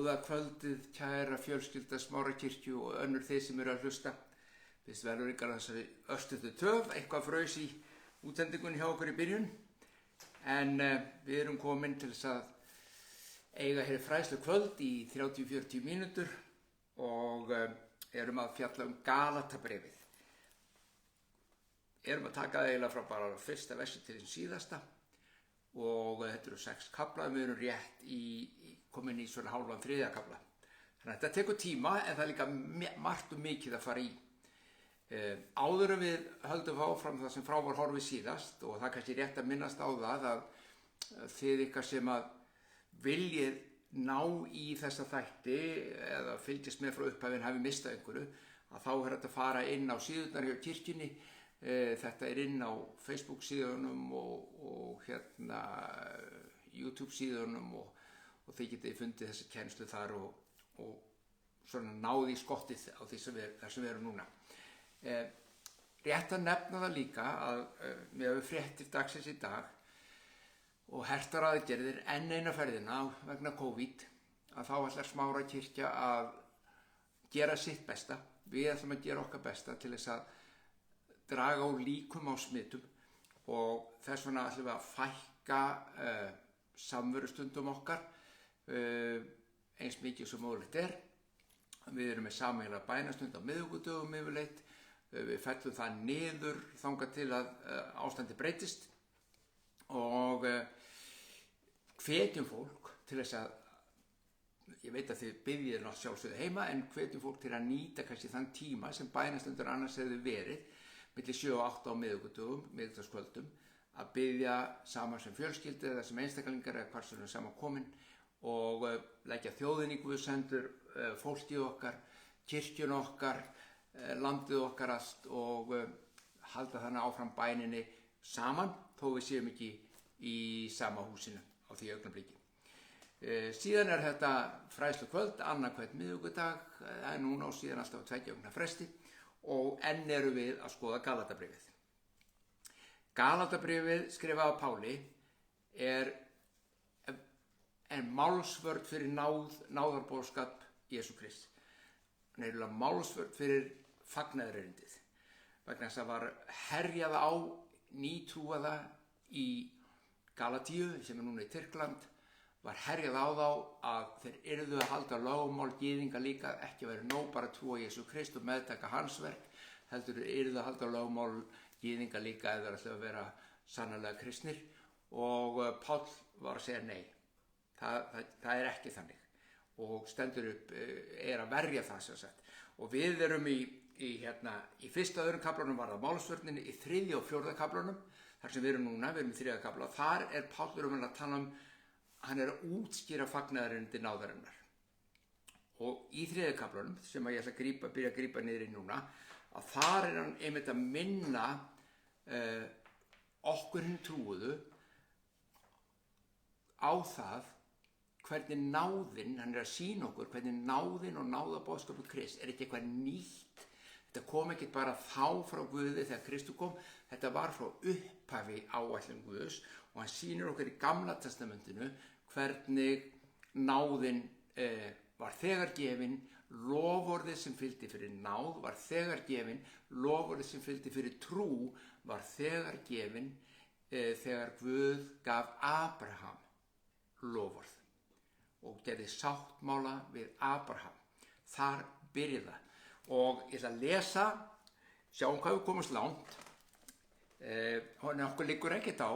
Góða kvöldið, kæra fjölskylda Smárakirkju og önnur þeir sem eru að hlusta. Fyrst verður ykkar þessari örstuðu töf, eitthvað fraus í útsendingunni hjá okkur í byrjun. En við erum komin til þess að eiga hér fræðslu kvöld í 30-40 mínútur og erum að fjalla Galatabréfið. Erum að taka það eiginlega frá bara fyrsta versi til þess síðasta og þetta eru 6 kaflar, við erum rétt komin í svona hálfan 3. kafla. Þannig að þetta tekur tíma en það er líka margt og mikið að fara í. Áður en við höldum áfram það sem frá var horfið síðast og það er kannski rétt að minnast á það að þið ykkar sem að viljið ná í þessa þætti eða fylgjast með frá upphafin hafi mistað einhverju, að þá er þetta að fara inn á síðurnar hjá kirkjunni. Þetta er inn á Facebook síðunum og YouTube síðunum og þið getið fundið þessi kennslu þar og svona náði í skottið á því sem við erum núna. Rétt að nefna það líka að við höfum fréttir dagsins í dag og hertar aðgerðir enn eina ferðina vegna COVID að þá ætlar Smárakirkja að gera sitt besta. Við ætlum að gera okkar besta til þess að draga úr líkum á smitum og þess vegna ætlum við að fækka samverustundum okkar eins mikið sem mögulegt er. Við erum með sameiginlega bænastund á miðvikudögum yfirleitt. Við fellum það niður þangað til að ástandi breytist og hvetjum fólk til þess að, ég veit að þið biðjið sjálfsögðu heima, en hvetjum fólk til að nýta kannski þann tíma sem bænastundur annars hefði verið milli 7 og 8 á miðvikudögum, miðvikudagskvöldum, að biðja saman sem fjölskyldu eða sem einstaklingar eða hvar sem er saman komin og leggja þjóðin í Guðs hendur, fólkið okkar, kirkjun okkar, landið okkar allt og halda þannig áfram bæninni saman þó við séum ekki í sama húsinu á því augnabliki. Síðan er þetta fræðslu kvöld, annað hvern miðvikudag, það er núna og síðan alltaf 2 vikna fresti og enn eru við að skoða Galatabréfið. Galatabréfið skrifað af Páli er málsvörn fyrir náðarboðskap Jesú Krists. Hann er eiginlega málsvörn fyrir fagnaðarerindið vegna þess að var herjað á nýtrúaða í Galatíu sem er núna í Tyrkland, var herjað á þá að þeir yrðu að halda lögmál gyðinga líka, ekki að vera nóg bara að trúa Jesú Krist og meðtaka hans verk, heldur yrðu að halda lögmál gyðinga líka eða ætla að vera sannarlega kristnir og Páll var að segja nei. Það er ekki þannig og stendur upp, er að verja það sem sagt. Og við erum í 1. og 2. kaflanum var það málsvörninni, í 3. og 4. kaflanum, þar sem við erum núna, við erum í 3. kafla, þar er Páll að tala hann er að útskýra fagnaðarerindi náðarinnar. Og í 3. kaflanum, sem ég ætla að byrja að grípa niður í núna, að þar er hann einmitt að minna okkur hinn trúuðu á það hvernig náðin, hann er að sýna okkur hvernig náðin og náðarboðskapur Krists er ekki eitthvað nýtt. Þetta kom ekki bara þá frá Guði þegar Kristur kom, þetta var frá upphafi áætlun Guðs og hann sýnir okkur í Gamla testamentinu hvernig náðin var þegar gefin, loforðið sem fylgdi fyrir náð var þegar gefin, loforðið sem fylgdi fyrir trú var þegar gefin þegar Guð gaf Abraham loforð og gerði sáttmála við Abraham. Þar byrjaði það. Og ég ætla að lesa, sjáum hvað við komumst langt. Okkur liggur ekkert á.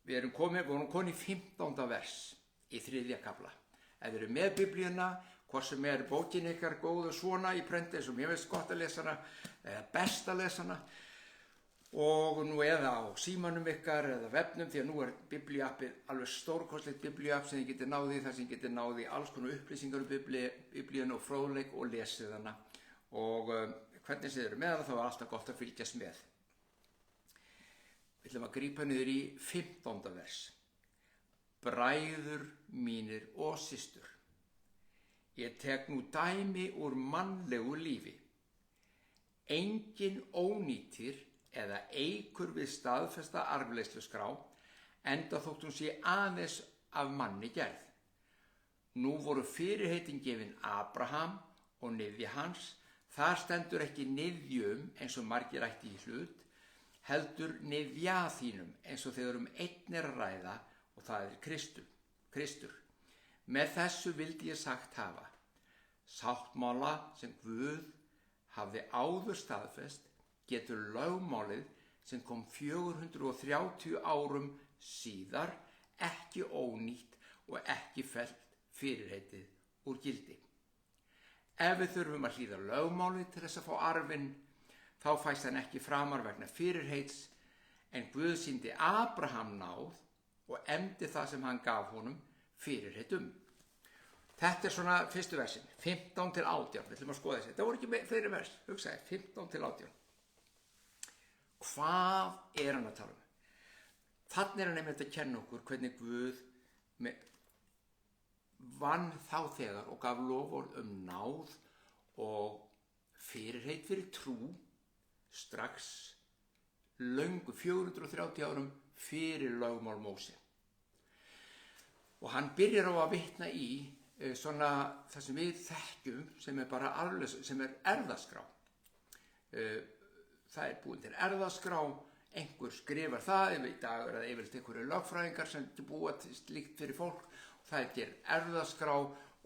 Við vorum komin í 15. vers í 3. kafla. Ef þið eru með biblíuna, hvort sem er bókin ykkar góð og svona í prenti eins og mér finnst gott að lesa hana, eða best að lesa hana, og nú eða á símanum ykkar eða vefnum, því að nú er biblíappið alveg stórkostlegt biblíapp sem þið getið náði, þar sem getið náði alls konar upplýsingar biblíuna og fróðleik og lesið hana og hvernig þið eru með hana þá er alltaf gott að fylgjast með. Við ætlum að grípa niður í 15. vers. Bræður mínir og systur, ég tek nú dæmi úr mannlegu lífi. Enginn ónýtir eða eykur við staðfesta arfleysluskrá, enda þótt hún sé aðeins af manni gerð. Nú voru fyrirheitin gefin Abraham og niðja hans. Það stendur ekki niðjum eins og margir ætti í hlut, heldur niðja þínum eins og þegar einn að ræða og það Kristur. Með þessu vildi ég sagt hafa, sáttmála sem Guð hafði áður staðfest getur lögmálið sem kom 430 árum síðar ekki ónýtt og ekki fellt fyrirheitið úr gildi. Ef við þurfum að hlýða lögmáli til þess að fá arfinn, þá fæst hann ekki framar vegna fyrirheits, en Guð sýndi Abraham náð og efndi það sem hann gaf honum fyrirheit um. Þetta er svona fyrstu versin, 15 til 18, við ætlum að skoða þessi. Þetta voru ekki fleiri vers, hugsaði, 15 til 18. Hvað er hann að tala um? Þannig er hann einmitt að kenna okkur hvernig Guð vann þá þegar og gaf loforð um náð og fyrirheit fyrir trú strax löngu 430 árum fyrir lögmál Móse. Og hann byrjar á að vitna í svona það sem við þekkjum sem er bara arfleys, sem er erfðaskrá. Það er búin til erfðaskrá, einhver skrifar það, í dag er það yfirleitt einhverju lögfræðingar sem búa til slíkt fyrir fólk. Það er erfðaskrá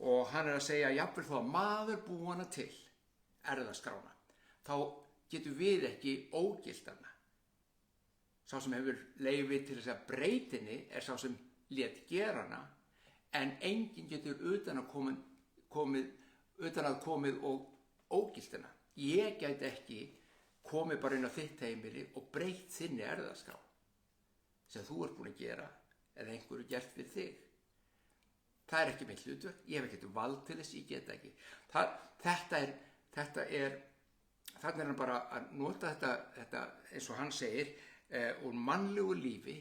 og hann er að segja jafnvel þó að maður búi hana til, erfðaskrána, þá getum við ekki ógilt hana. Sá sem hefur leyfi til þess að breytinni er sá sem lét gera hana, en enginn getur utan að komið og ógilt hana. Ég gæti ekki komið bara inn á þitt heimili og breytt þinni erfðaskrá sem þú ert búin að gera eða einhverju gert við þig. Það er ekki mitt hlutverk, ég hef ekkert vald til þess, ég get ekki. Þannig er hann bara að nota þetta eins og hann segir, úr mannlegu lífi,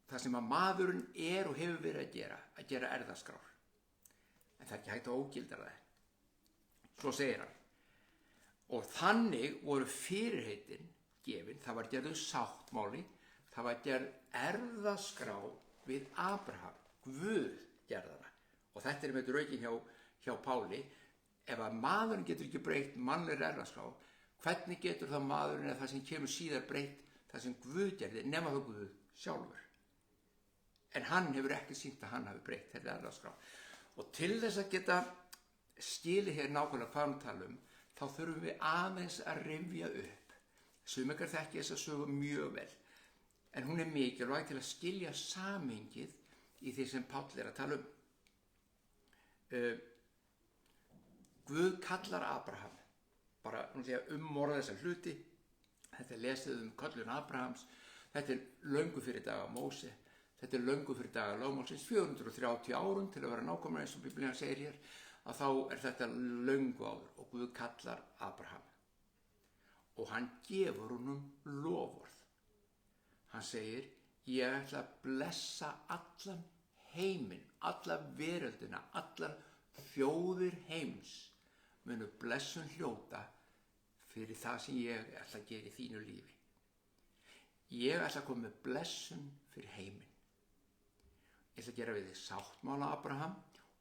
það sem að maðurinn er og hefur verið að gera erfðaskrár. En það er ekki hægt að ógilda það. Svo segir hann, og þannig voru fyrirheitin gefin, það var gerður sáttmáli, það var gerð erfðaskrá við Abraham, Guð gerðana. Og þetta er með raukin hjá Páli, ef að maðurinn getur ekki breytt mannlegri erfðaskrá, hvernig getur það maðurinn eða það sem kemur síðar breytt það sem Guð gerði, nema það Guð sjálfur. En hann hefur ekki sýnt að hann hafi breytt þetta erfðaskrá. Og til þess að geta skilið hér nákvæmlega hvað við tala um, þá þurfum við aðeins að rifja upp. Sumir þekki þessa sögu mjög vel, en hún er mikilvæg til að skilja samhengið í því sem Páll er að tala um. Guð kallar Abraham, bara umorða þessa hluti, þetta er lesið köllun Abrahams, þetta er löngu fyrir daga Móse, þetta er löngu fyrir daga lögmálsins, 430 árum til að vera nákvæmlega eins og Biblían segir hér, að þá er þetta löngu áður og Guð kallar Abraham. Og hann gefur honum loforð. Hann segir, ég ætla að blessa allan heiminn, alla veröldina, allar þjóðir heims munu blessun hljóta fyrir það sem ég ætla að gera í þínu lífi. Ég ætla að koma með blessun fyrir heiminn. Ég ætla að gera við þig sáttmála Abraham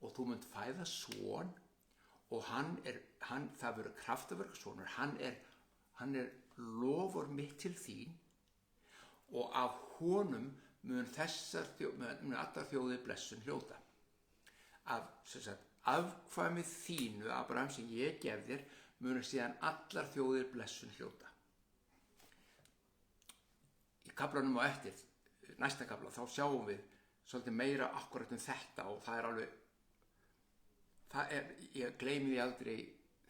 og þú munt fæða son og það verður kraftaverk sonur, hann er lofur mitt til þín og af honum mun allar þjóðir blessun hljóta. Afkvæmið þínu, Abraham, sem ég gef þér, munu síðan allar þjóðir blessun hljóta. Í kaflanum á eftir, næsta kafla, þá sjáum við svolítið meira akkurat þetta og ég gleymi því aldrei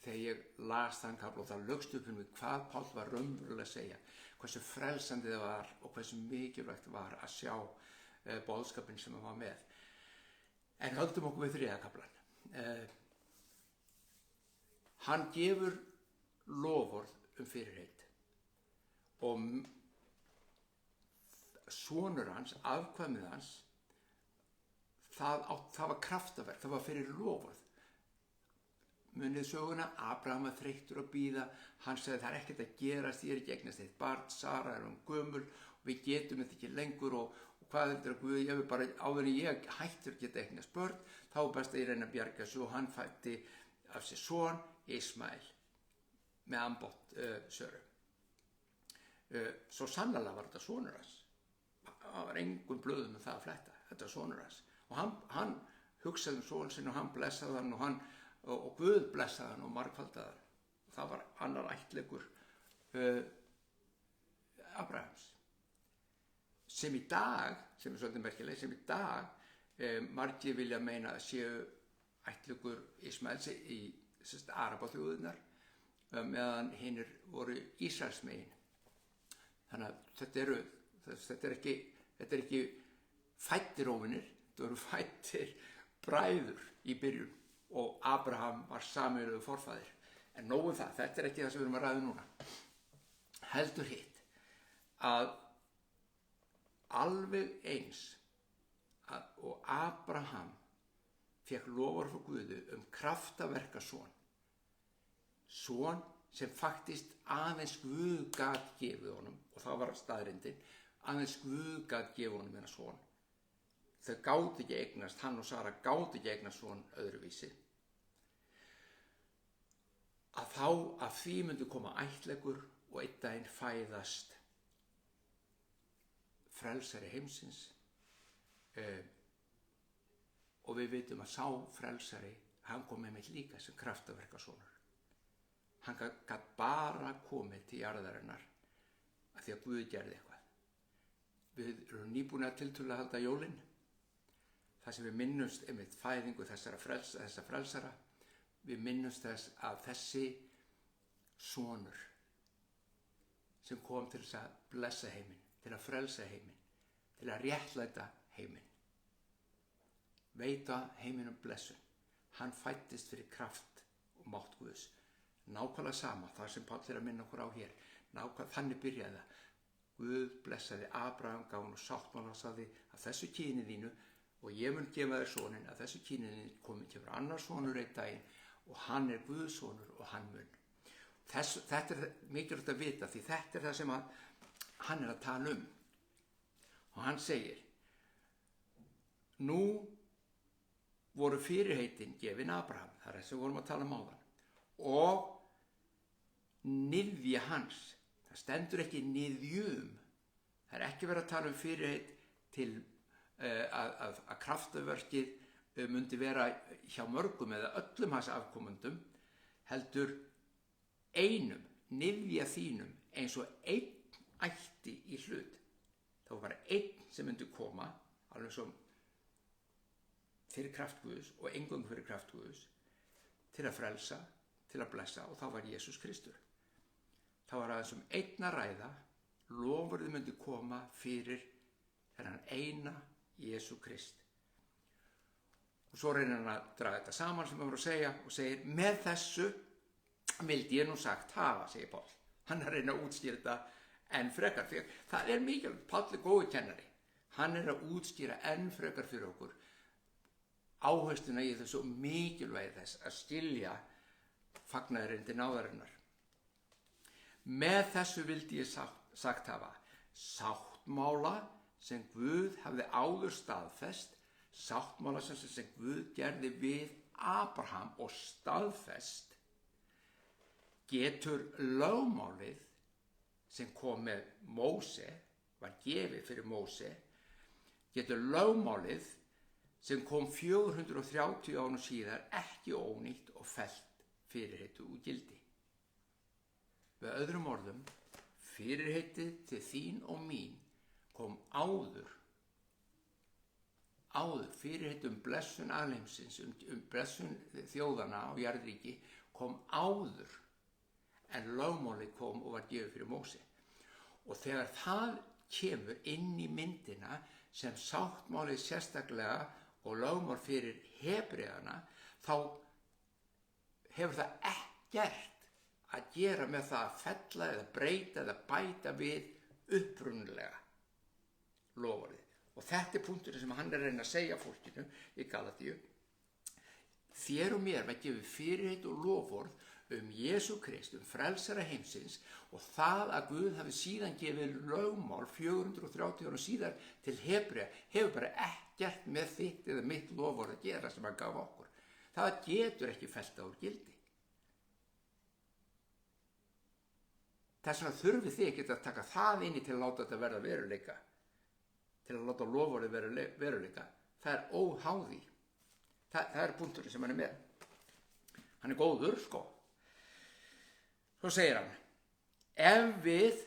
þegar ég las þann kafla og það lögst upp mig hvað Páll var raunverulega að segja, hversu frelsandi það var og hversu mikilvægt var að sjá boðskapinn sem hann var með. En höldum okkur við þriðja kaflan. Hann gefur loforð fyrirheit og sonur hans, afkvæmið hans, það var kraftaverk, það var fyrir loforð. Munið söguna, Abraham var þreyttur að bíða, hann sagði það er ekkert að gerast, ég er ekki eignast eitt barn, Sara er gömul og við getum þetta ekki lengur og hvað heldur að Guð, ég vil bara áður en ég hættur geta eignast börn, þá best að ég reyna að bjarga svo. Hann fætti af sér son Ismael með ambott Söru. Svo sannarlega var þetta sonur hans. Það var engum blöðum það að fletta. Þetta var sonur hans. Og hann hugsaði son sinn og hann blessaði hann og Guð blessaði hann og margfaldaði hann. Það var annar ættleikur Abrahams. Sem í dag, sem svolítið merkileg, sem í dag margir vilja meina að séu ættleikur Ismaels í Arabaþjóðirnar meðan hinir voru Ísraelsmegin. Þannig að þetta er ekki fæddir óvinir, þetta voru fæddir bræður í byrjun og Abraham var sameiginlegur forfaðir. En nóg það, þetta er ekki það sem við erum að ræða núna. Heldur hitt að alveg eins og Abraham fékk lofar frá Guði kraftaverka son sem faktist aðeins Guð gat gefið honum, og það var staðreyndin, aðeins Guð gat gefið honum hennar son. Þau gátu ekki eignast, hann og Sara gátu ekki eignast son öðruvísi. Að þá af því myndi koma ættleikur og einn daginn fæðast frelsari heimsins, og við vitum að sá frelsari, hann kom með mig líka sem kraftaverka sonur. Hann gat bara komið til jarðarinnar af því að Guð gerði eitthvað. Við erum nýbúin að tiltölulega halda jólin, þar sem við minnumst einmitt fæðingu þessa frelsara. Við minnumst þess að þessi sonur sem kom til þess að blessa heiminn, til að frelsa heiminn, til að réttlæta heiminn, veita heiminum blessun. Hann fæddist fyrir kraft og mátt Guðs. Nákvæmlega sama, það sem Páll er að minna okkur á hér. Nákvæmlega þannig byrjaði það. Guð blessaði Abraham, gaf honum sáttmála og sagði að þessu kyni þínu, og ég mun gefa þér soninn, að þessu kyni þínu kemur annar sonur einn daginn og hann er Guðs sonur og hann mun. Þetta er mikilvægt að vita, því þetta er það sem hann er að tala um. Og hann segir, nú voru fyrirheitin gefin Abraham, það er það sem við vorum að tala um áðan, og niðja hans, það stendur ekki niðjum, það er ekki verið að tala um fyrirheit til að kraftaverkið myndi vera hjá mörgum eða öllum hans afkomendum, heldur einum, niðja þínum, eins og einn ætti í hlut. Það var bara einn sem myndi koma, alveg som fyrir kraft Guðs og eingöngu fyrir kraft Guðs, til að frelsa, til að blessa, og það var Jesús Kristur. Það var aðeins einn að ræða, lofurðið myndi koma fyrir þennan eina Jesú Krist. Og svo reynir hann að draga þetta saman sem hann var að segja og segir, með þessu vildi ég nú sagt hafa, segir Páll. Hann er að reyna að útskýra þetta enn frekar, fyrir það er mikilvægt. Páll er góður kennari. Hann er að útskýra enn frekar fyrir okkur áhersluna í þessu mikilvægi þess að skilja fagnaðarerindi náðarinnar. Með þessu vildi ég sagt hafa sáttmála sem Guð hafði áður staðfest, sáttmála sem Guð gerði við Abraham og staðfest, getur lögmálið sem kom með Móse, var gefið fyrir Móse, getur lögmálið sem kom 430 árum síðar ekki ónýtt og fellt fyrirheitu úr gildi. Með öðrum orðum, fyrirheitið til þín og mín kom áður fyrirheit blessun alheimsins, blessun þjóðana á jarðríki, kom áður en lögmálið kom og var gefið fyrir Móse. Og þegar það kemur inn í myndina sem sáttmálið sérstaklega og lögmál fyrir Hebreana, þá hefur það ekkert að gera með það að fella eða breyta eða bæta við upprunalega loforðið. Og þetta er punkturinn sem hann er að reyna að segja fólkinu í Galatíu. Þér og mér var gefið fyrirheit og loforð Jesú Krist, frelsara heimsins, og það að Guð hafi síðan gefið lögmál 430 árum síðar til Hebrea hefur bara ekkert með þitt eða mitt loforð að gera sem hann gaf okkur. Það getur ekki fellt úr gildi. Þess vegna þurfið þið ekki að taka það inn í til að láta þetta verða veruleika, til að láta loforðið verða veruleika. Það er óháði. Það er punkturinn sem hann er með. Hann er góður, sko. Svo segir hann, ef við,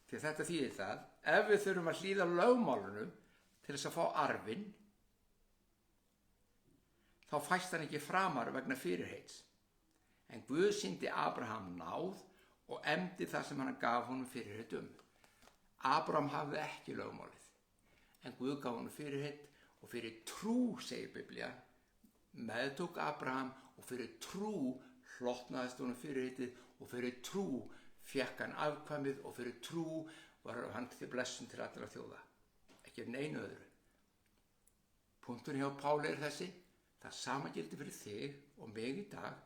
því þetta þýðir það, ef við þurfum að hlýða lögmálunum til þess að fá arfinn, þá fæst hann ekki framar vegna fyrirheits. En Guð sýndi Abraham náð og efndi það sem hann gaf honum fyrirheit Abraham hafði ekki lögmálið, en Guð gaf honum fyrirheit, og fyrir trú, segir Biblía, meðtók Abraham, og fyrir trú hlotnaðist honum fyrirheitið, og fyrir trú fékk hann afkvæmið, og fyrir trú var hann til blessun til allra þjóða. Ekki neinu öðru. Punkturinn hjá Páli er þessi: það sama gildi fyrir þig og mig í dag.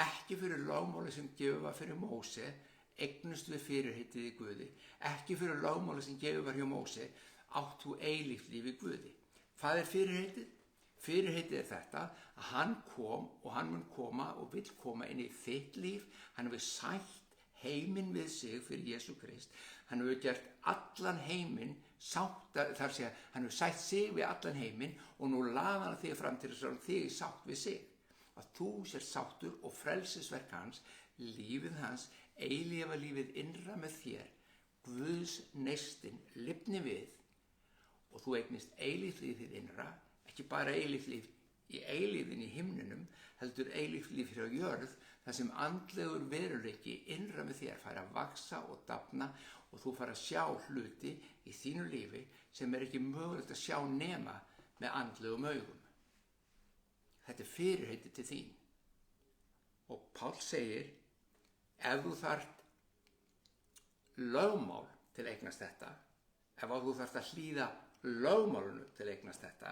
Ekki fyrir lögmáli sem gefið var fyrir Móse, eignust við fyrirheitið í Guði. Ekki fyrir lögmáli sem gefið var hjá Móse, átt þú eilíft líf í Guði. Hvað er fyrirheitið? Fyrirheitið er þetta að hann kom og hann mun koma og vill koma inn í þitt líf. Hann hefur sætt heiminn við sig fyrir Jesú Krist. Hann hefur gert allan heiminn sáttar, þar sé að hann hefur sætt sig við allan heiminn, og nú laðar hann þig fram til þess að þig sátt við sig. Að þú sér sáttur og frelsisverk hans, lífið hans, eilífa lífið innra með þér, Guðs neistinn lifni við, og þú eignist eilíft lífið innra, ekki bara eilíft líf í eilífin í himnunum, heldur eilíft líf hér á jörð, þar sem andlegur veruleiki innra með þér fær að vaksa og dafna, og þú fær að sjá hluti í þínu lífi sem er ekki mögulegt að sjá nema með andlegum augum. Þetta er fyrirheitið til þín. Og Páll segir, ef þú þarft lögmál til að eignast þetta, ef þú þarft að hlýða lögmálunu til að eignast þetta,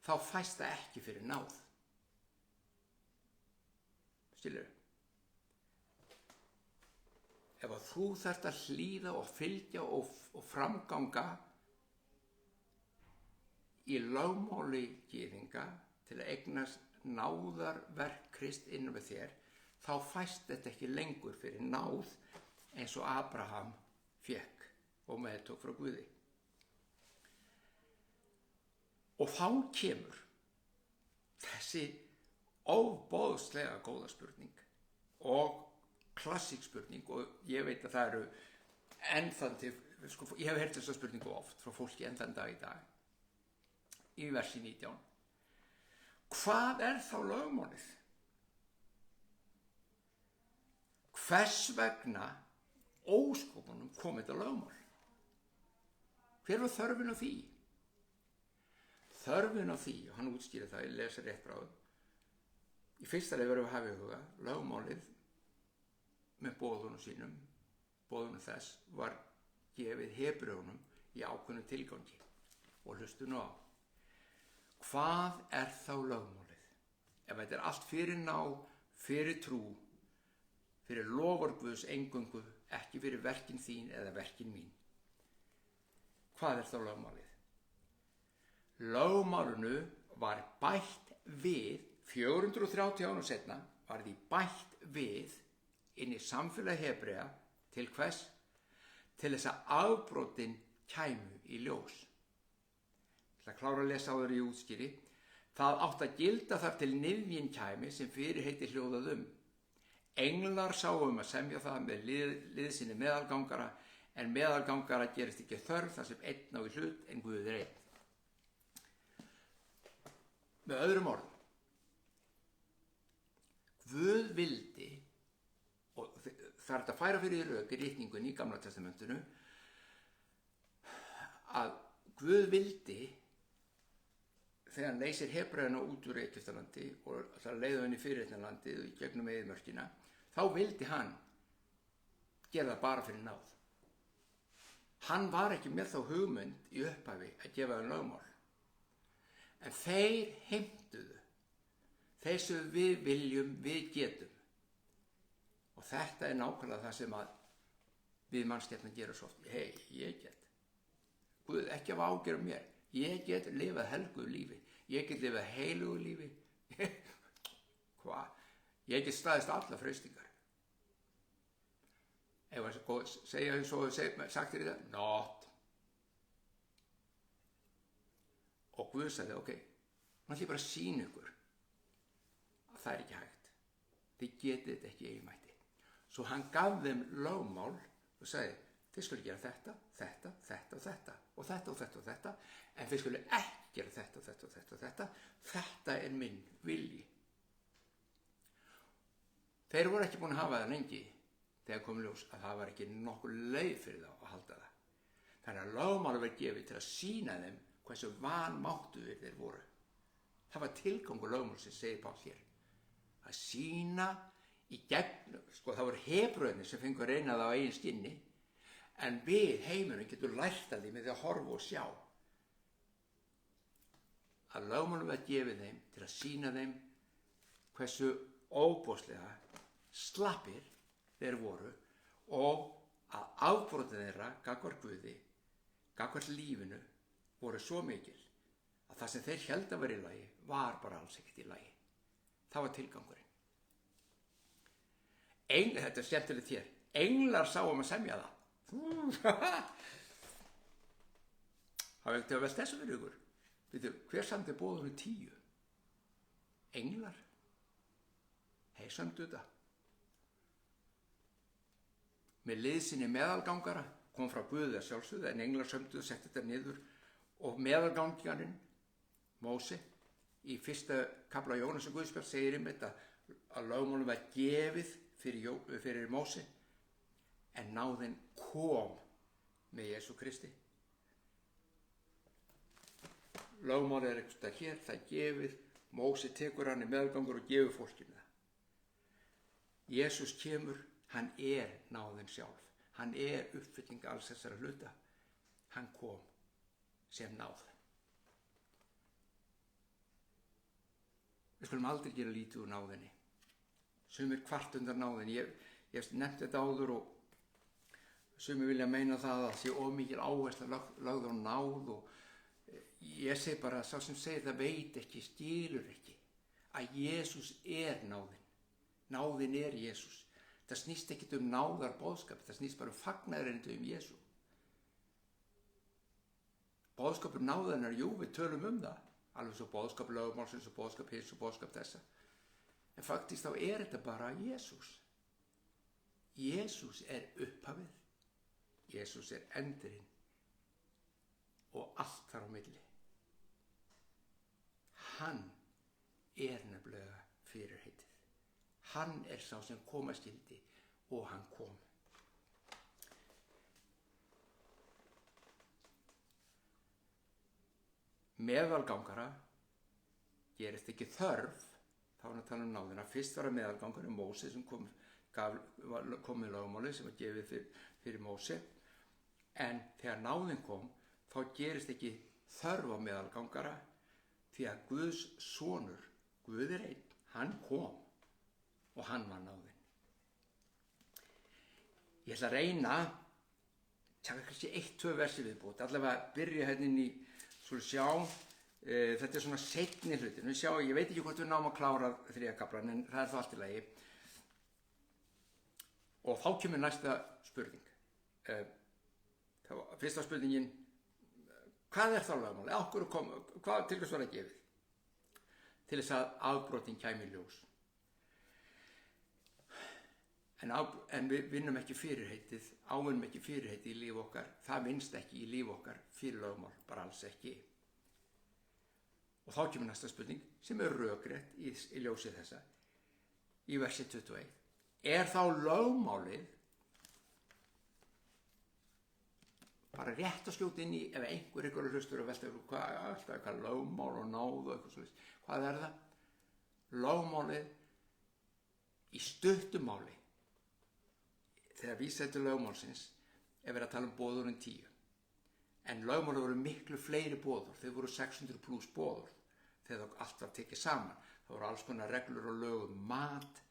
þá fæst það ekki fyrir náð. Skilurðu? Ef þú þarft að hlýða og fylgja og framganga í lögmáli gyðinga til að eignast náðarverk Krist innan með þér, þá fæst þetta ekki lengur fyrir náð eins og Abraham fékk og meðtók frá Guði. Og þá kemur þessi ofboðslega góða spurning og klassík spurning, og ég veit að það eru ennþann sko, ég hef heyrt þessa spurningu oft frá fólki ennþann dag í dag, í versi 19. Hvað er þá lögmálið? Hvers vegna óskopunum kom þetta lögmál? Hver var þörfin á því? Þörfin á því, og hann útskýrir það, ég lesa rétt bráðum. Í fyrsta leið verðum við að hafa í huga, lögmálið með boðunum sínum, boðunum þess, var gefið Hebreunum í ákveðnum tilgangi. Og hlustu nú á. Hvað er þá lögmálið? Ef þetta er allt fyrir náð, fyrir trú, fyrir loforð Guðs eingöngu, ekki fyrir verkin þín eða verkin mín. Hvað er þá lögmálið? Lögmálinu var bætt við, 430 árum setna, var því bætt við inn í samfélagi Hebrea til hvers? Til þess að afbrotin kæmu í ljós. Það klára að lesa á þeirri útskýri. Það átt að gilda þar til niðjinn kæmi sem fyrirheiti hljóðað Englar sáu að semja það með liðsinni meðalgangara, en meðalgangara gerist ekki þörf þar sem einn á í hlut en Guð er einn. Með öðrum orðum, Guð vildi, og það er að færa fyrir rök í ritningunni í Gamla testamentinu, að Guð vildi, þegar hann leysir Hebreana út úr Egyptalandi og það leiði henni fyrirheitnalandið í gegnum eyðimörkina, þá vildi hann gera það bara fyrir náð. Hann var ekki með þá hugmynd í upphafi að gefa þeim lögmál. En þeir heimtuðu, þeir sem við viljum, við getum. Og þetta er nákvæmlega það sem að við mannskepnan gera svo oft. Hei, ég get. Guð, ekki af ágjörð mér. Ég get lifað helguðu lífi. Ég get lifað heilugu lífi. Hvað? Ég get staðist alla freistingar. Ef að segja eins og sagt þér í það, not. Og Guð sagði, ok, nú ætlum ég bara að sýna ykkur að það er ekki hægt. Þið getið þetta ekki í eigin mætti. Svo hann gaf þeim lögmál og sagði, þið skulle gera þetta, þetta, þetta og þetta og þetta og þetta og þetta, en þið skulle ekki gera þetta og þetta og þetta og þetta. Þetta er minn vilji. Þeir voru ekki búin að hafa það lengi þegar kom ljós að það var ekki nokkur leið fyrir þá að halda það. Þannig að lögmáli var gefið til að sýna þeim hversu vanmáttuðir þeir voru. Það var tilgangur lögmálsins, segir Páll hér. Að sýna í gegn, sko það voru Hebrearnir sem fengu að reyna það á eigin skinni, en við heimurinn getum lært af því með því að horfa og sjá. Að lögmálum var gefið þeim til að sýna þeim hversu óbóðslega slappir þeir voru og að afbrotið þeirra gagnvart Guði, gagnvart lífinu, voru svo mikil að það sem þeir héldu að vera í lagi var bara alls ekkert í lagi. Það var tilgangurinn. Þetta er skemmtilegt hér. Englar sáum að semja það. Það vekti að velta þessu fyrir ykkur. Veitu, hver samdi boðunum 10? Englar. Hei, sömdu þetta. Með liðsinni meðalgangara kom frá Guði að sjálfsögðu, en englar sömdu og setti þetta niður og meðalgangarinn, Móse, í fyrsta kafla Jónasar Guðspjall segir þetta að lögmálum var gefið fyrir Móse, en náðin kom með Jesú Kristi. Lögmálið er eitthvað hér, það er gefið, Móse tekur hann í meðalgangur og gefur fólkinu það. Jesús kemur, hann er náðin sjálf, hann er uppfylling alls þessara hluta, hann kom sem náð. Við skulum aldrei gera lítið úr náðinni. Sumir kvart undan náðinni. Ég nefndi þetta áður og sumir vilja meina það að sé of mikil áhersla lögð á náð og ég segi bara að sá sem segir það veit ekki, skilur ekki að Jesús er náðin. Náðin er Jesús. Það snýst ekkit náðar boðskap, það snýst bara fagnaðarerindi Jesú. Boðskapur náðarinnar, jú, við tölum það. Alveg svo boðskap lögmálsins og boðskap hins og boðskap þessa. En faktist þá er þetta bara Jesús. Jesús er upphafið. Jesús er endurinn. Og allt þar á milli. Hann er nefnilega fyrirheitið. Hann er sá sem koma skyldi og hann kom. Meðalgangara gerist ekki þörf, þá er hann að tala um náðina. Fyrst var að meðalgangara Móse sem kom með lögmáli sem var gefið fyrir Móse, en þegar náðin kom þá gerist ekki þörf á meðalgangara því að Guðs sonur, Guð er einn, hann kom og hann var náðin. Ég ætla að reyna taka kannski 1-2 versi viðbót, allavega byrja hérna inn í svo sjá, þetta er svona seinni hlutin. Ég veit ekki hvort við náum að klára 3. kaflann, en það er það allt í lagi. Og þá kemur næsta spurning. Fyrsta spurningin, hvað er þá lögmáli? Hvað til hvers var það gefið? Til þess að afbrotin kæmi í ljós. En við vinnum ekki fyrirheitið, ávinnum ekki fyrirheitið í líf okkar, það vinnst ekki í líf okkar fyrir lögmál, bara alls ekki. Og þá kemur næsta spurning sem er rökrétt í ljósið þessa, í versi 21. Er þá lögmálið bara rétt að skjóta inn í, ef einhver hlustur og velta hvað lögmál og náð og eitthvað svolítið, hvað er það? Lögmálið í stuttu máli, þegar vísað til lögmálsins, er verið að tala um boðurinn 10. En lögmálið voru miklu fleiri boður, þau voru 600 pluss boður, þegar allt var tekið saman. Það voru alls konar reglur og lög mat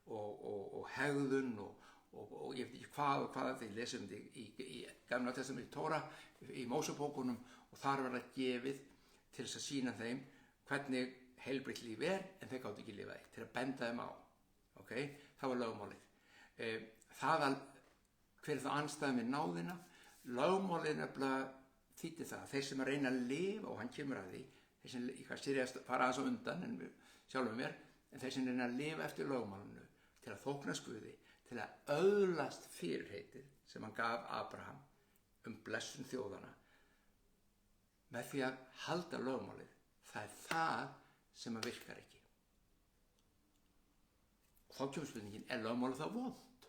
og hegðun og ég veit ekki hvað þeir lesum í Gamla testamentinu Tóra, í Mósebókunum, og þar var það gefið til þess að sýna þeim hvernig heilbrigt líf en þeir gátu ekki lifað til að benda þeim á. Okay? Það var lögmálið. Hver er það andstæðan við náðina? Lögmálið nefnilega þýddi það. Þeir sem að reyna að lifa, og hann kemur að því, þeir sem kannski fara aðeins á undan en sjálfum mér, en þeir sem reyna að lifa eftir lögmálinu til að þóknast Guði, til að öðlast fyrirheitið sem hann gaf Abraham blessun þjóðana, með því að halda lögmálið. Það er það sem að virkar ekki. Og þá kemur spurningin, er lögmálið þá vont?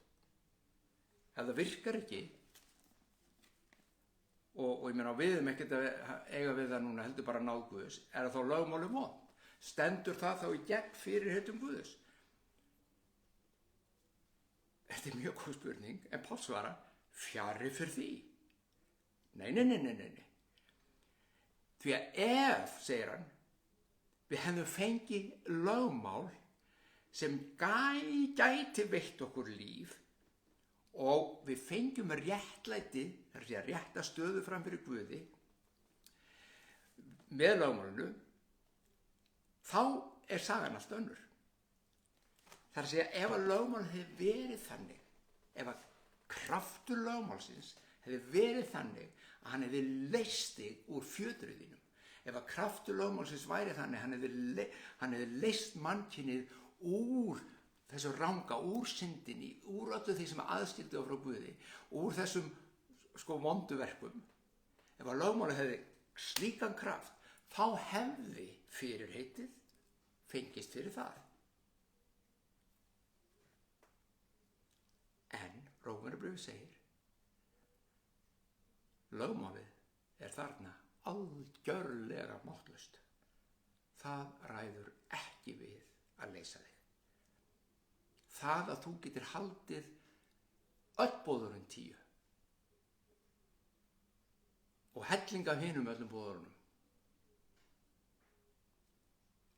Ef það virkar ekki, og ég meina við ekkert að eiga við það núna, heldur bara náð Guðs, er það þá lögmálið vont? Stendur það þá í gegn fyrirheitum Guðs? Þetta er mjög góð spurning, en Páll svarar, fjarri fyrir því. Nei. Því að ef, segir hann, við hefðum fengið lögmál sem gæti veitt okkur líf og við fengjum réttlæti, það er að segja rétta stöðu fram fyrir Guði, með lögmálinu, þá er sagan allt önnur. Það er að segja, ef að lögmál hefði verið þannig, ef að kraftur lögmálsins hefði verið þannig að hann hefði leyst þig úr fjötruðinum, ef að kraftur lögmálsins væri þannig, hann hefði leyst mannkynið úr þessu ranga, úr syndinni, úr öllu því sem aðskildi á frá Guði, úr þessum vonduverkum, ef að lögmálið hefði slíkan kraft, þá hefði fyrirheitið fengist fyrir það. En Rómarbréfið segir, lögmálið er þarna algjörlega máttlaust. Það ræður ekki við að leysa þig. Það að þú getur haldið öll boðorðin 10 og helling af hinum öllum boðorðunum,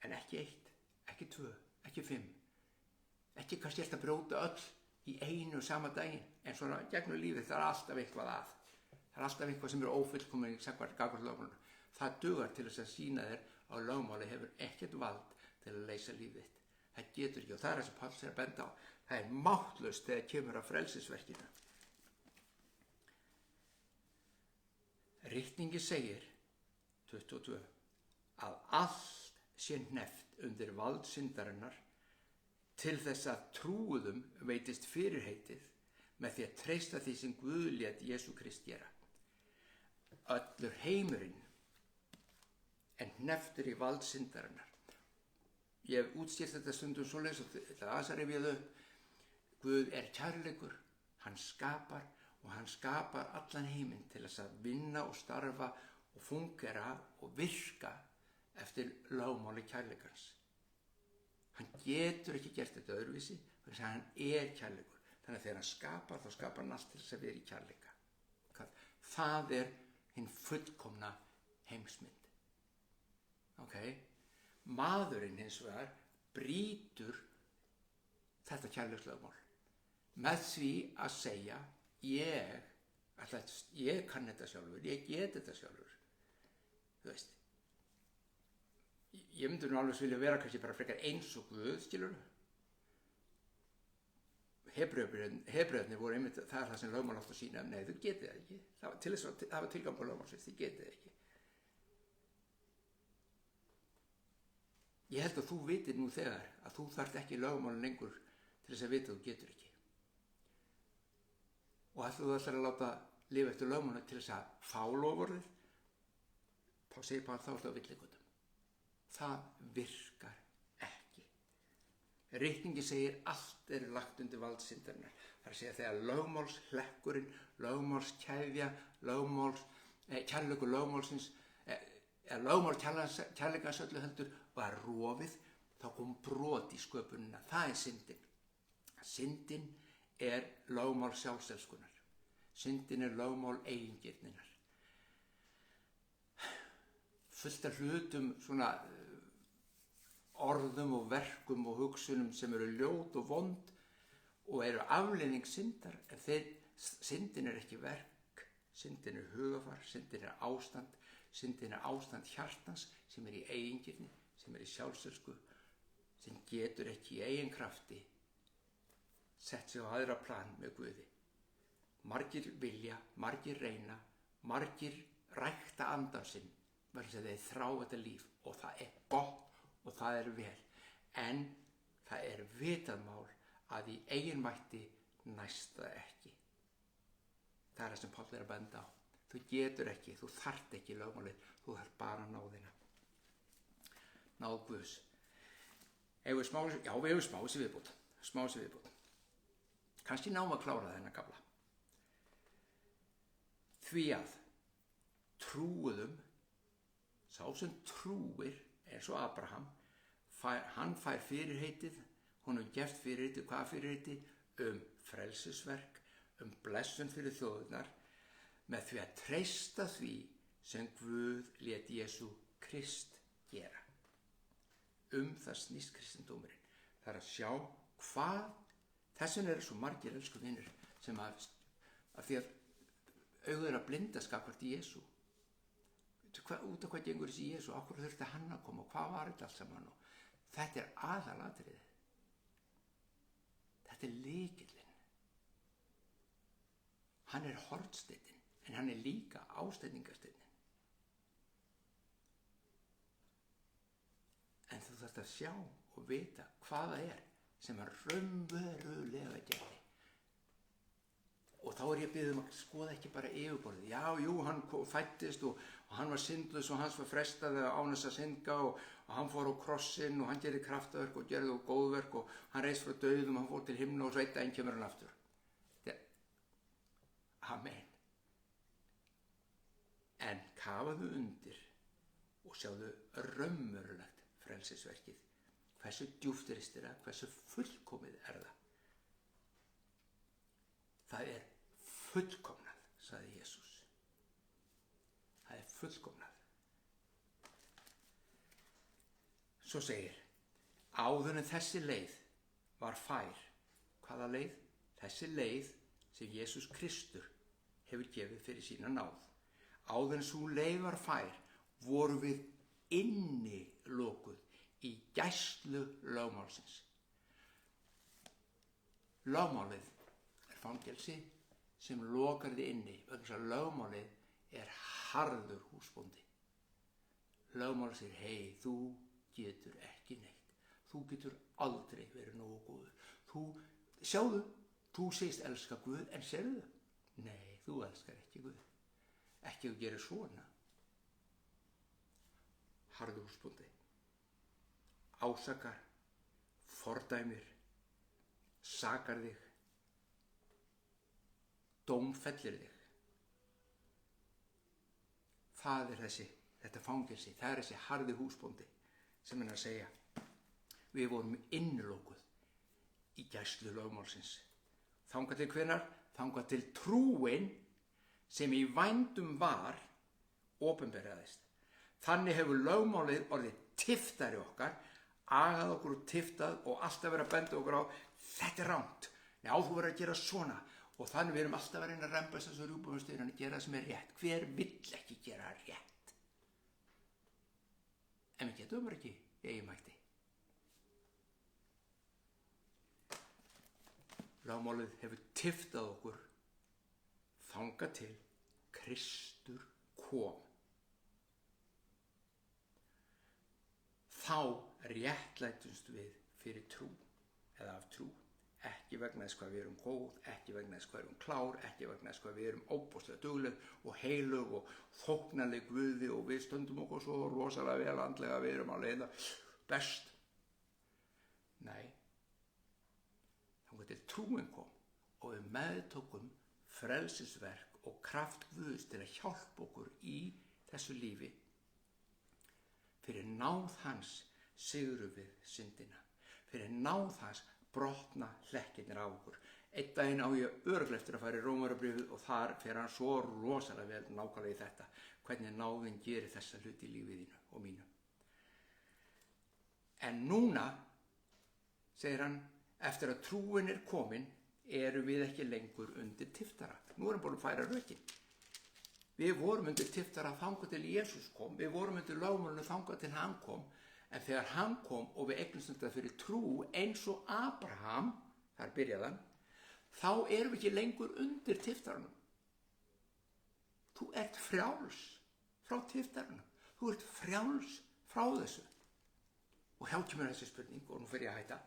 en ekki 1, ekki 2, ekki 5, ekki kannski að brjóta öll í einu sama daginn, en svona gegnum lífið það er alltaf eitthvað að. Það er alltaf eitthvað sem er ófullkomið gagnvart lögmálinu. Það dugar til þess að sýna þér að lögmáli hefur ekkert vald til að leysa lífið þitt. Það getur ekki, og það er það sem Páll er að benda á. Það er máttlaust þegar kemur að frelsisverkinu. Ritningi segir, 22, að allt sé hneppt undir vald syndarinnar til þess að trúuðum veitist fyrirheitið með því að treysta því sem Guð lét Jesú Krist gera. Öllur heimurinn en hnepptur í vald syndarinnar. Ég hef útskýrt þetta stundum svoleiðis og þetta aðeins að rifja þau upp. Guð er kærleikur, hann skapar og hann skapar allan heiminn til þess að vinna og starfa og fungera og virka eftir lögmáli kærleikans. Hann getur ekki gert þetta öðruvísi, þannig að hann er kærleikur. Þannig að þegar hann skapar, þá skapar hann allt til þess að vera í kærleika. Það er hinn fullkomna heimsmynd. Maðurinn hins vegar brýtur þetta kærleikslögmál með því að segja ég kann þetta sjálfur, ég get þetta sjálfur. Þú veist, ég myndi nú alveg vilja vera kannski bara frekar eins og Guð, skilurðu. Hebrearnir voru einmitt, það er það sem lögmál átt að sýna, nei, þú getið það ekki. Það var tilgang á lögmálsins, þið getið það ekki. Ég held að þú vitir nú þegar að þú þarft ekki lögmál lengur til þess að vita að þú getur ekki. Og að þú ætlar að láta lifa eftir lögmáli til þess að fá loforðið, þá segir Páll þá alltaf villigutum. Það virkar ekki. Ritningi segir allt er lagt undir vald syndarinnar. Það er að segja þegar lögmálshlekkurinn, lögmálskeðja, kærleikur lögmálsins, lögmál kærleikans öllu heldur var rofið, þá kom brot í sköpunina. Það er syndin. Syndin er lögmál sjálfselskunar. Syndin er lögmál eigingirninnar. Fullt af hlutum svona orðum og verkum og hugsunum sem eru ljót og vond og eru afleiðing syndar, en syndin er ekki verk, syndin er hugafar, syndin er ástand hjartans sem er í eigingirni, sem er í sjálfselsku, sem getur ekki í eigin krafti sett sig á aðra plan með Guði. Margir vilja, margir reyna, margir rækta andan sinn vegna þess að þeir þrá þetta líf og það er gott og það er vel, en það er vitað mál að í eigin mætti næst það ekki. Það er það sem Páll er að benda á. Þú getur ekki, þú þarft ekki lögmálið, þú þarft bara náðina. Náð Guðs. Við hefum smá sem viðbót. Kannski náum að klára þennan kafla. Því að trúuðum, sá sem trúir eins og Abraham, hann fær fyrirheitið, honum gefst fyrirheitið, hvað fyrirheitið? Frelsisverk, blessun fyrir þjóðirnar, með því að treysta því sem Guð lét Jesú Krist gera. Það snýst kristindómurinn. Það er að sjá hvað, þess vegna eru svo margir elsku vinir sem að því að augu þeirra blindast gagnvart Jesú. Út af hvað gengur þessi Jesú, af hverju þurfti hann að koma og hvað var þetta allt saman og þetta er aðalatriðið. Þetta er lykillinn. Hann er hornsteinninn, en hann er líka ásteiningarsteinninn. En þú þarft að sjá og vita hvað það er sem hann raunverulega gerði. Og þá er ég að biðja að skoða ekki bara yfirborðið. Já, hann fæddist og hann var syndlaus og hans var frestað án þess að synda og hann fór á krossinn og hann gerði kraftaverk og gerði góðverk og hann reis frá dauðum, hann fór til himna og svo einn daginn kemur hann aftur. Amen. En kafaðu undir og sjáðu raunverulegt frelsisverkið. Hversu djúpt ristir það, hversu fullkomið er það. Það er fullkomnað, sagði Jesús. Það er fullkomnað. Svo segir, áður en þessi leið var fær. Hvaða leið? Þessi leið sem Jesús Kristur hefur gefið fyrir sína náð. Áður en sú leið var fær, voru við innilokuð í gæslu lögmálsins. Lögmálið er fangelsi sem lokar þig inni, vegna þess að lögmálið er harður húsbóndi. Lögmálið segir, hei, þú getur ekki neitt. Þú getur aldrei verið nógu góður. Sjáðu, þú segist elska Guð, en sérðu það? Nei, þú elskar ekki Guð. Ekki að gera svona. Harður húsbóndi. Ásakar, fordæmir, sakar þig, dómfellir þig. Það er þetta fangelsi, það er þessi harði húsbóndi sem hann að segja. Við vorum innilokuð í gæslu lögmálsins. Þangað til hvenær? Þangað til trúin sem í vændum var opinberaðist. Þannig hefur lögmálið orðið tiftari okkar, agað okkur og tiftað og alltaf verið að benda okkur á þetta er rangt. Já, þú verður að gera svona. Og þannig við erum alltaf að reyna að rembast þessu rjúpumstöðin að gera það sem er rétt. Hver vill ekki gera rétt? En við getum bara ekki eigin mætti. Lögmálið hefur tiftað okkur þangað til Kristur kom. Þá réttlætumst við fyrir trú eða af trú. Ekki vegna þess hvað við erum góð, ekki vegna þess hvað við erum klár, ekki vegna þess hvað við erum óbóðslega dugleg og heilug og þóknanleg Guði og við stöndum okkur svo rosalega vel andlega, við erum á leiða best. Nei, þangað til trúin kom og við meðtókum frelsisverk og kraft Guðs til að hjálpa okkur í þessu lífi. Fyrir náð hans sigrum við syndina. Fyrir náð hans brotna hlekkirnir á okkur. Einn daginn á ég örugglega eftir að fara í Rómarbréfið og þar fer hann svo rosalega vel nákvæmlega í þetta. Hvernig náðin gerir þessa hluti í lífið þínu og mínu. En núna, segir hann, eftir að trúin komin, erum við ekki lengur undir tiftara. Nú erum búin að færa rökin. Við vorum undir tiftara þangað til Jesús kom, við vorum undir lögmálinu þangað til hann kom, en þegar hann kom og við eignumst þetta fyrir trú eins og Abraham, þar byrjaði hann, þá erum við ekki lengur undir tiftaranum. Þú ert frjáls frá tiftaranum. Þú ert frjáls frá þessu. Og hjá kemur þessi spurning, og nú fer ég að hætta,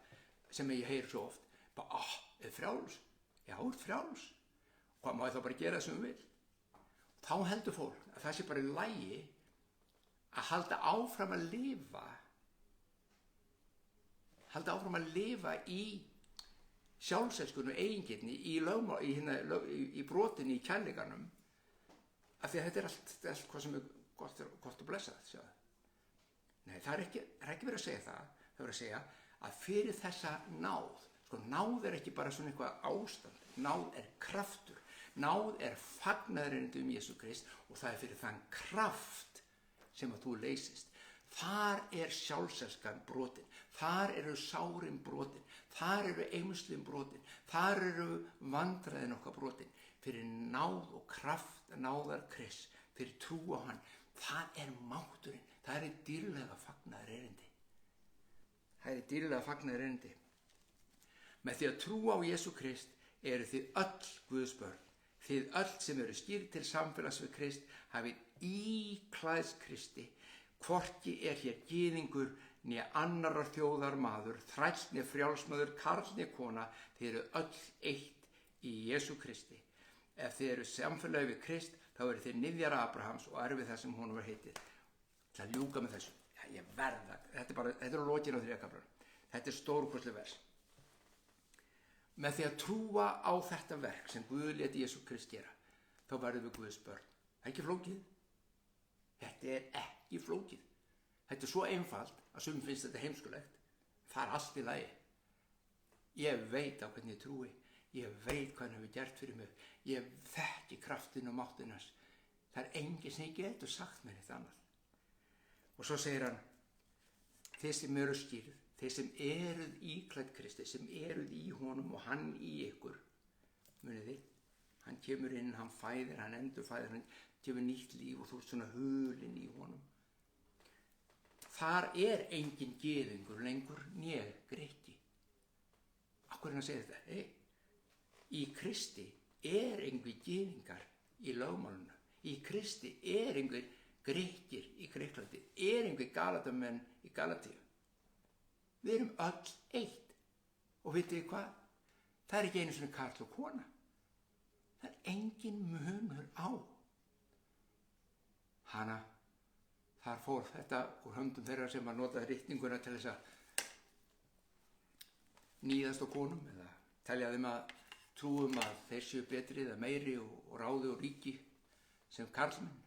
sem ég heyri svo oft, bara, er frjáls? Já, ert frjáls. Hvað má ég þá bara gera sem við vil? Þá heldur fólk að það sé bara í lagi að halda áfram að lifa í sjálfselskunni, eigingirni, í brotinni, í kærleikanum, af því að þetta er allt hvað sem er gott og blessað. Sjáðu. Nei, það er ekki verið að segja það. Það er verið að segja að fyrir þessa náð, sko, náð er ekki bara svona eitthvað ástand, náð er kraftur, náð er fagnaðurinn Jesú Krist og það er fyrir þann kraft sem að þú leysist. Þar er sjálfselskan brotin, þar eru sárin brotin, þar eru eymslin brotin, þar eru vandræðin okkar brotin. Fyrir náð og kraft náðar Krist, fyrir trú á hann, það er mátturinn, það er dýrlega fagnaðarerindi. Það er dýrlega fagnaðarerindi. Með því að trú á Jesú Krist eru þið öll Guðs börn. Þið öll sem eru skírð til samfélags við Krist hafið íklæðst Kristi. Hvorki er hér gyðingur né annarar þjóðar maður, þræll né frjálsmaður, karl né kona, þið eru öll eitt í Jesú Kristi. Ef þið eru samfélagi við Krist, þá eru þið niðjar Abrahams og eru við það sem honum var heitið. Það ljúka með þessu. Já, ég verða. Þetta er á lokinu á 3. kaflanum. Þetta er stórkostleg vers. Með því að trúa á þetta verk sem Guð lét Jesú Krist gera, þá verðum við Guðs börn. Það er ekki flókið. Þetta er ekki flókið. Þetta er svo einfalt að sumum finnst þetta heimskulegt. Það er allt í lagi. Ég veit á hvernig ég trúi. Ég veit hvað hann hefur gert fyrir mig. Ég þekki kraftinn og máttinn hans. Það er enginn sem ég getur sagt mér eitt annað. Og svo segir hann, þið sem eru skírð, þið sem eruð íklædd Kristi, sem eruð í honum og hann í ykkur, munið þið, hann kemur inn, hann fæðir, hann endurfæðir, hann gefur nýtt líf og þú ert svona hulinn í honum. Þar er engin gyðingur lengur né Grikki. Af hverju hann segir þetta? Í Kristi er engin gyðingar í lögmálinu. Í Kristi er engin Grikkir í Gríklandi, er engin Galatamenn í Galatíu. Við erum öll eitt. Og vitið þið hvað? Það er ekki einu sinni karl og kona. Það er engin munur á. Hana, þar fór þetta úr höndum þeirra sem að nota ritninguna til þess að níðast á konum eða telja þeim að trúum að þeir séu betri eða meiri og ráði og ríki sem karlmenn.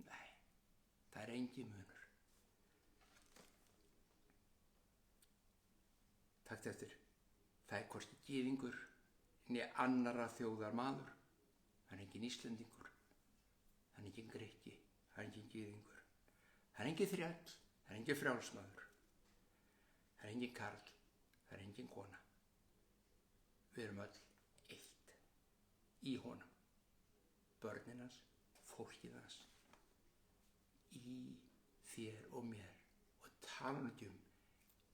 Nei, það er engin munur. Takk eftir. Það er hvorki gyðingur né annarra þjóðar maður. Það er engin Íslendingur. Það er engin Grikki. Það er engin gyðingur. Það er engin þræll. Það er engin frjálsmaður. Það er engin karl. Það er engin kona. Við erum öll eitt í honum. Börnin hans, fólkið hans, í þér og mér og talnum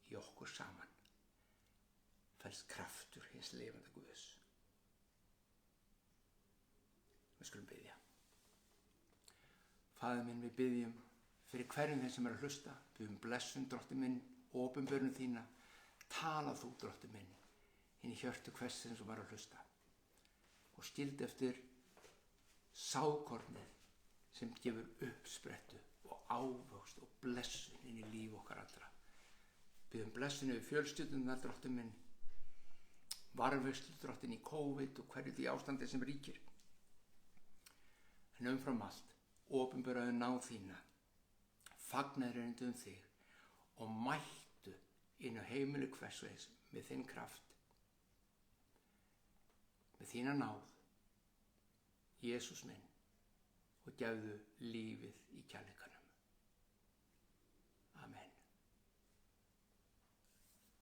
í okkur saman felst kraftur hins lifanda Guðs. Við skulum biðja. Faðir minn, við biðjum fyrir hverjum þeim sem er að hlusta, biðjum blessun, Drottinn minn, opinberun þína, tala þú, Drottinn minn, inn í hjörtu hvers þeim sem er að hlusta og skildi eftir sáðkornið sem gefur uppsprettu og ávöxt og blessun inn í líf okkar allra. Biðjum blessun yfir fjölskyldunar, Drottinn minn, varðveislu, Drottinn, í COVID og hverju því ástandi sem ríkir. En umfram allt, opinberaðu náð þína, fagnaðurinn þig og mættu inn á heimili hvers og eins með þinn kraft, með þína náð, Jesús minn, og gefðu lífið í kærleikanum.